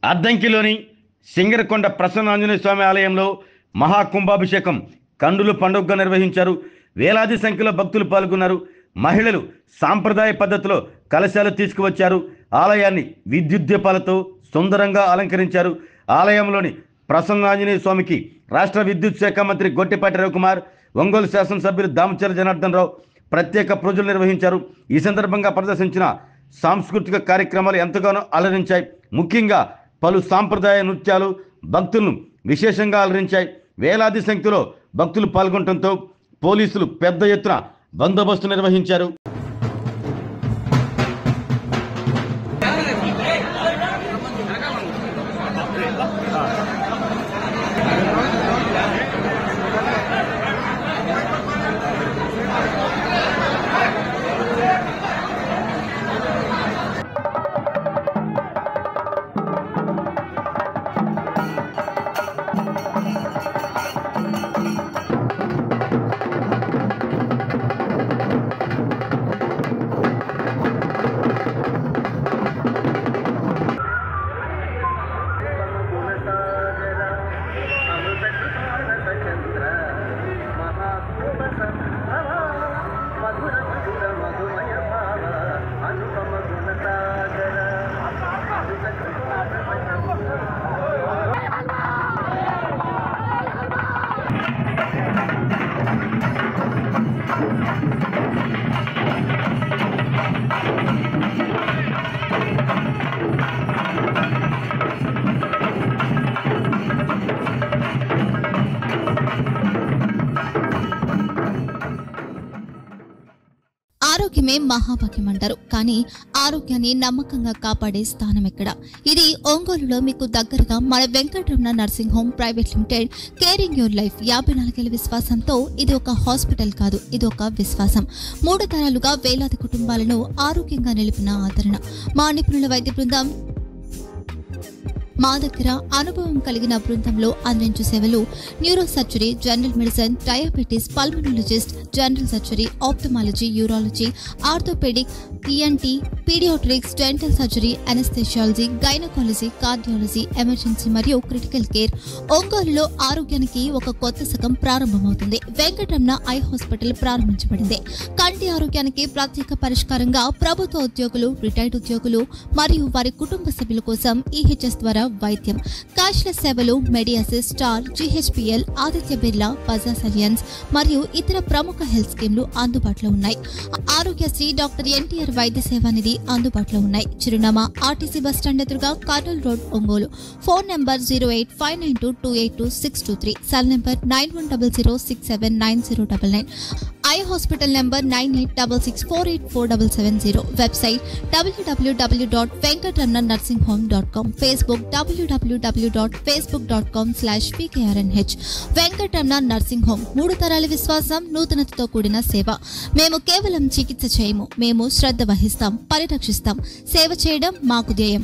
అద్దంకిలోని సింగరకొండ ప్రసన్నాంజనేయ స్వామి ఆలయంలో మహాకుంభాభిషేకం కండుల పండుగగా నిర్వహించారు. వేలాది సంఖ్యలో భక్తులు పాల్గొన్నారు. మహిళలు సాంప్రదాయ పద్ధతిలో కలశాలు తీసుకువచ్చారు. ఆలయాన్ని విద్యుత్ దీపాలతో సుందరంగా అలంకరించారు. ఆలయంలోని ప్రసన్నాంజనేయ స్వామికి రాష్ట్ర విద్యుత్ శాఖ మంత్రి గొట్టిపాటి రవికుమార్, ఒంగోలు శాసనసభ్యులు దామచర్ల జనార్దన్ రావు ప్రత్యేక పూజలు నిర్వహించారు. ఈ సందర్భంగా ప్రదర్శించిన సాంస్కృతిక కార్యక్రమాలు ఎంతగానో అలరించాయి. ముఖ్యంగా పలు సాంప్రదాయ నృత్యాలు భక్తులను విశేషంగా అలరించాయి. వేలాది సంఖ్యలో భక్తులు పాల్గొనడంతో పోలీసులు పెద్ద ఎత్తున బందోబస్తు నిర్వహించారు. ఆరోగ్యమే మహాభాగ్యం అంటారు. కానీ ఆరోగ్యాన్ని నమ్మకంగా కాపాడే స్థానం ఎక్కడ? ఇది ఒంగోలులో మీకు దగ్గరగా మన Venkataramana nursing home private limited. Caring your life 54 విశ్వాసంతో ఇది ఒక హాస్పిటల్ కాదు, ఇది ఒక విశ్వాసం. 3 తరాలుగా వేలాది కుటుంబాలను ఆరోగ్యంగా నిలిపిన ఆదరణ. మా నిపుణుల వైద్య బృందం మా దగ్గర అనుభవం కలిగిన బృందంలో అందించే సేవలు neuro surgery, general medicine, diabetes, pulmonologist, general surgery, ophthalmology, urology, orthopedic, ENT, pediatrics, dental surgery, anesthesiology, gynecology, cardiology, emergency మరియు క్రిటికల్ కేర్. ఒంగోలులో ఆరోగ్యానికి ఒక కొత్త శకం ప్రారంభమవుతుంది. వెంకటరమణ ఐ హాస్పిటల్ ప్రారంభించబడింది. కంటి ఆరోగ్యానికి ప్రత్యేక పరిష్కారంగా ప్రభుత్వ ఉద్యోగులు, రిటైర్డ్ ఉద్యోగులు మరియు వారి కుటుంబ సభ్యుల కోసం ఈహెచ్ఎస్ ద్వారా వైద్యం, క్యాష్లెస్ సేవలు, మెడియాసిస్, స్టార్, జీహెచ్పీఎల్, ఆదిత్య బిర్లా, బజాజ్ అలియన్స్ మరియు ఇతర ప్రముఖ హెల్త్ స్కీమ్లు అందుబాటులో ఉన్నాయి. ఆరోగ్యశ్రీ, డాక్టర్ ఎన్టీఆర్ వైద్య సేవా నిధి అందుబాటులో ఉన్నాయి. చిరునామా ఆర్టీసీ బస్టాండ్ ఎదురుగా, Kurnool road, Ongole. Phone number 08592282623, cell number 9100679099, eye hospital number 9866484770, website www.venkatramananursinghome.com, Facebook www.facebook.com/pkrnh. Venkataramana nursing home, 3 తరాల విశ్వాసం, నూతనతతో కూడిన సేవ. మేము కేవలం చికిత్స చేయము, మేము శ్రద్ధ వహిస్తాం, పరిరక్షిస్తాం. సేవ చేయడం మాకు ధ్యేయం.